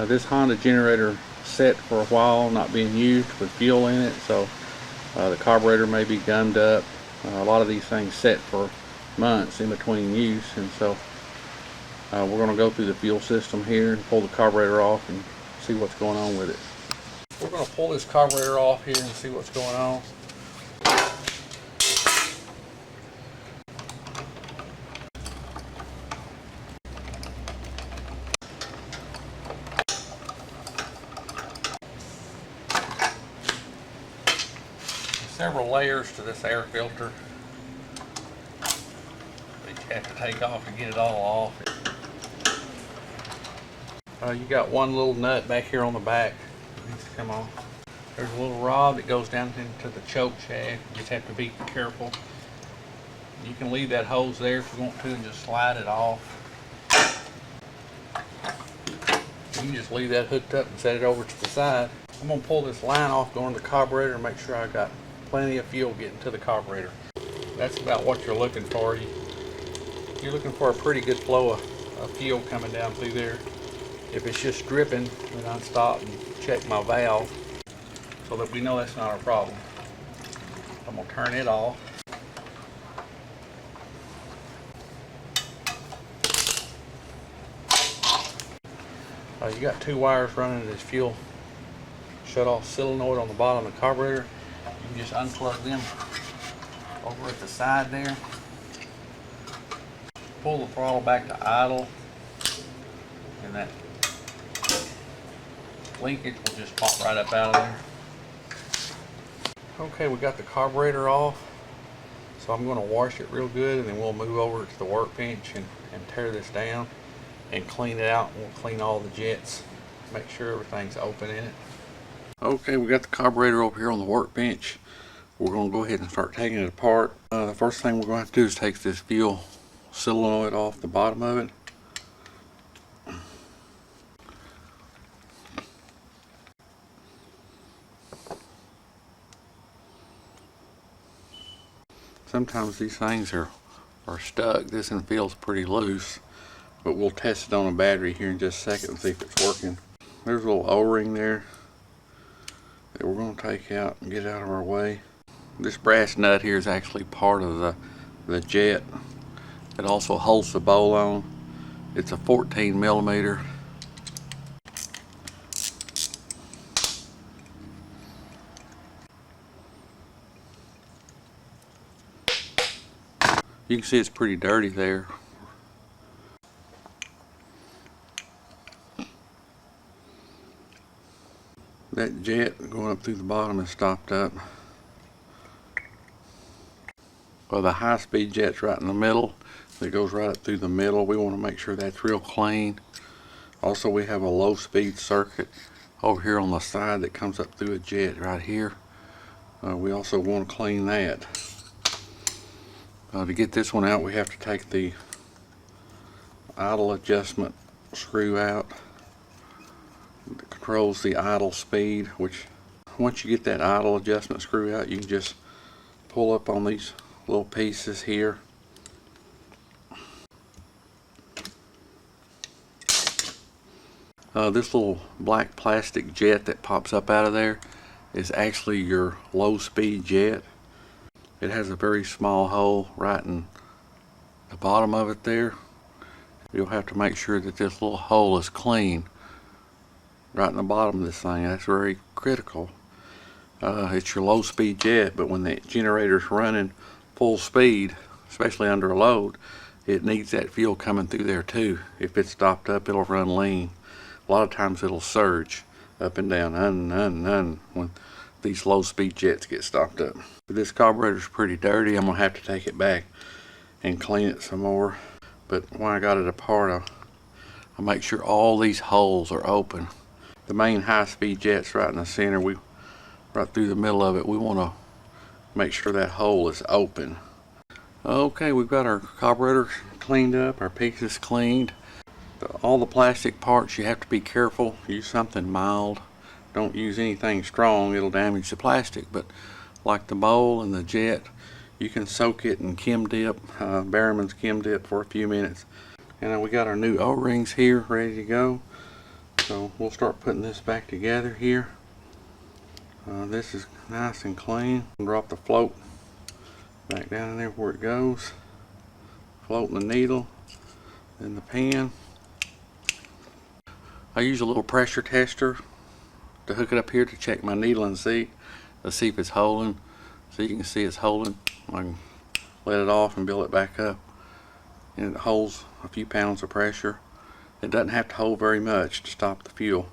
This Honda generator set for a while, not being used with fuel in it, so the carburetor may be gummed up. A lot of these things set for months in between use, and so we're going to go through the fuel system here and pull the carburetor off and see what's going on with it. We're going to pull this carburetor off here and see what's going on. Several layers to this air filter that you have to take off to get it all off. You got one little nut back here on the back that needs to come off. There's a little rod that goes down into the choke shaft. You just have to be careful. You can leave that hose there if you want to and just slide it off. You can just leave that hooked up and set it over to the side. I'm going to pull this line off going to the carburetor and make sure I got plenty of fuel getting to the carburetor. That's about what you're looking for. You're looking for a pretty good flow of fuel coming down through there. If it's just dripping, then I'll stop and check my valve so that we know that's not a problem. I'm going to turn it off. You got two wires running to this fuel shut-off solenoid on the bottom of the carburetor. You can just unplug them over at the side there. Pull the throttle back to idle, and that linkage will just pop right up out of there. Okay, we got the carburetor off, so I'm going to wash it real good, and then we'll move over to the workbench and tear this down and clean it out. We'll clean all the jets, make sure everything's open in it. Okay, we got the carburetor over here on the workbench. We're going to go ahead and start taking it apart. The first thing we're going to have to do is take this fuel solenoid off the bottom of it. Sometimes these things are stuck. This one feels pretty loose, but we'll test it on a battery here in just a second and see if it's working. There's a little O-ring there that we're going to take out and get out of our way. This brass nut here is actually part of the jet. It also holds the bowl on. It's a 14 millimeter. You can see it's pretty dirty there. That jet going up through the bottom is stopped up. Well, the high-speed jet's right in the middle. It goes right up through the middle. We want to make sure that's real clean. Also, we have a low-speed circuit over here on the side that comes up through a jet right here. We also want to clean that. To get this one out, we have to take the idle adjustment screw out. That controls the idle speed, which once you get that idle adjustment screw out, you can just pull up on these little pieces here. This little black plastic jet that pops up out of there is actually your low speed jet. It has a very small hole right in the bottom of it there. You'll have to make sure that this little hole is clean right in the bottom of this thing. That's very critical. It's your low speed jet, but when the generator's running full speed, especially under a load, it needs that fuel coming through there too. If it's stopped up, it'll run lean. A lot of times it'll surge up and down when these low speed jets get stopped up. This carburetor's pretty dirty. I'm gonna have to take it back and clean it some more. But when I got it apart, I'll make sure all these holes are open. The main high-speed jet's right in the center. Right through the middle of it, we want to make sure that hole is open. Okay, we've got our carburetor cleaned up, our pieces cleaned. All the plastic parts, you have to be careful. Use something mild. Don't use anything strong, it'll damage the plastic. But like the bowl and the jet, you can soak it in Chem Dip, Berryman's Chem Dip, for a few minutes. And we got our new O-rings here ready to go. So we'll start putting this back together here. This is nice and clean. Drop the float back down in there where it goes. Floating the needle in the pan. I use a little pressure tester to hook it up here to check my needle and see if it's holding. So you can see it's holding. I can let it off and build it back up, and it holds a few pounds of pressure. It doesn't have to hold very much to stop the fuel.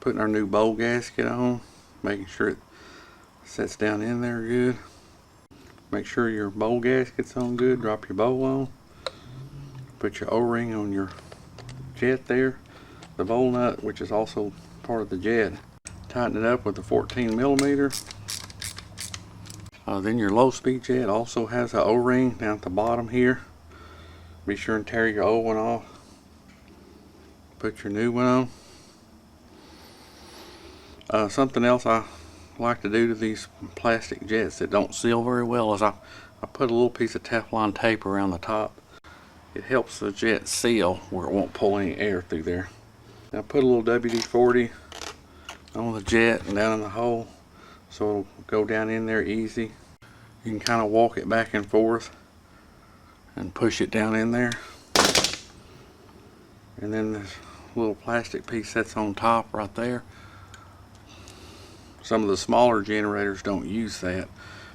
Putting our new bowl gasket on, making sure it sets down in there good. Make sure your bowl gasket's on good. Drop your bowl on. Put your O-ring on your jet there. The bowl nut, which is also part of the jet. Tighten it up with a 14mm. Then your low speed jet also has a O-ring down at the bottom here. Be sure and tear your old one off. Put your new one on. Something else I like to do to these plastic jets that don't seal very well is I put a little piece of Teflon tape around the top. It helps the jet seal where it won't pull any air through there. Now put a little WD-40 on the jet and down in the hole so it'll go down in there easy. You can kind of walk it back and forth and push it down in there. And then this little plastic piece that's on top right there. Some of the smaller generators don't use that,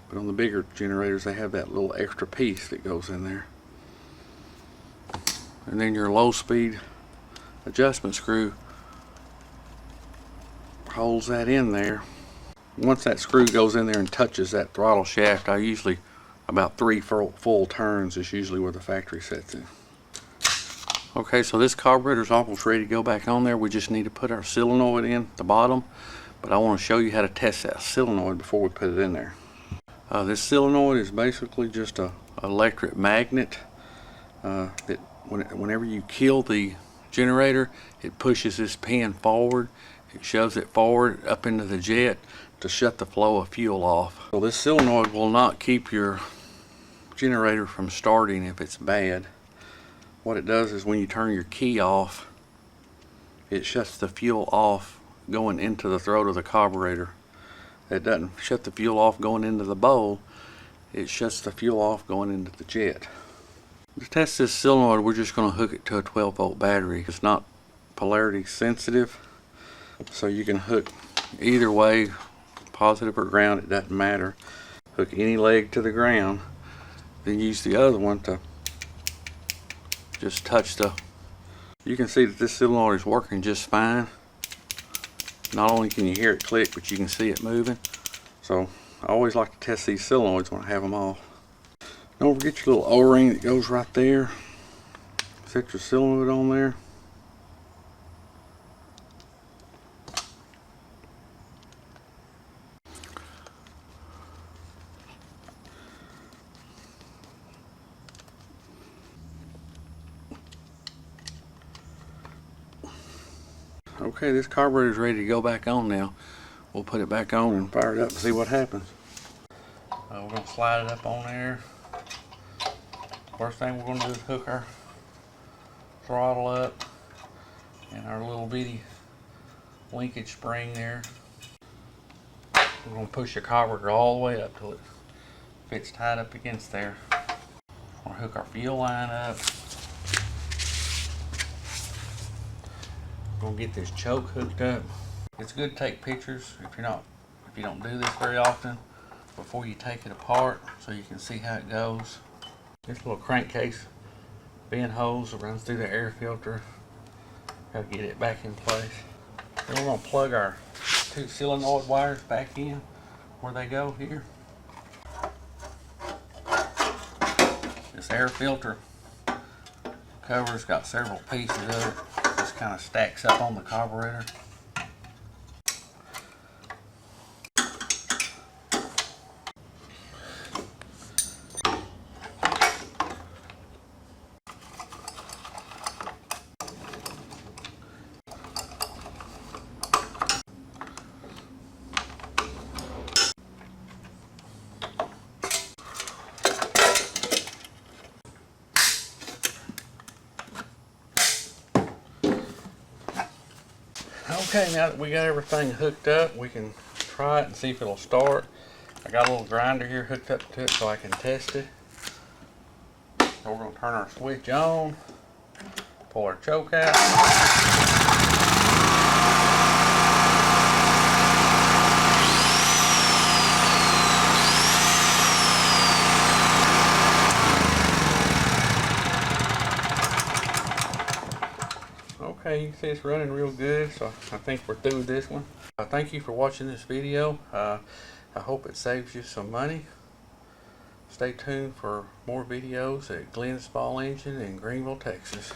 but on the bigger generators they have that little extra piece that goes in there. And then your low speed adjustment screw holds that in there. Once that screw goes in there and touches that throttle shaft, I usually about 3 full turns is usually where the factory sets it. Okay, so this carburetor's almost ready to go back on there. We just need to put our solenoid in the bottom, but I want to show you how to test that solenoid before we put it in there. This solenoid is basically just a electric magnet that whenever you kill the generator, it pushes this pan forward. It shoves it forward up into the jet to shut the flow of fuel off. So this solenoid will not keep your generator from starting if it's bad. What it does is when you turn your key off, it shuts the fuel off going into the throat of the carburetor. It doesn't shut the fuel off going into the bowl, it shuts the fuel off going into the jet. To test this solenoid, we're just going to hook it to a 12-volt battery. It's not polarity sensitive, so you can hook either way, positive or ground, it doesn't matter. Hook any leg to the ground, then use the other one to just touch the... You can see that this solenoid is working just fine. Not only can you hear it click, but you can see it moving. So I always like to test these solenoids when I have them off. Don't forget your little O-ring that goes right there. Set your solenoid on there. Okay, this carburetor is ready to go back on now. We'll put it back on and fire it up and see what happens. We're going to slide it up on there. First thing we're going to do is hook our throttle up and our little bitty linkage spring there. We're going to push the carburetor all the way up till it fits tight up against there. We're going to hook our fuel line up. We're going to get this choke hooked up. It's good to take pictures if you don't do this very often before you take it apart so you can see how it goes. This little crankcase bend hose that runs through the air filter. Got to get it back in place. Then we're going to plug our 2 solenoid wires back in where they go here. This air filter cover's got several pieces of it. Just kind of stacks up on the carburetor. Okay, now that we got everything hooked up, we can try it and see if it'll start. I got a little grinder here hooked up to it so I can test it. So we're going to turn our switch on, pull our choke out. Okay, you can see it's running real good, so I think we're through with this one. Thank you for watching this video. I hope it saves you some money. Stay tuned for more videos at Glenn's Small Engine in Greenville, Texas.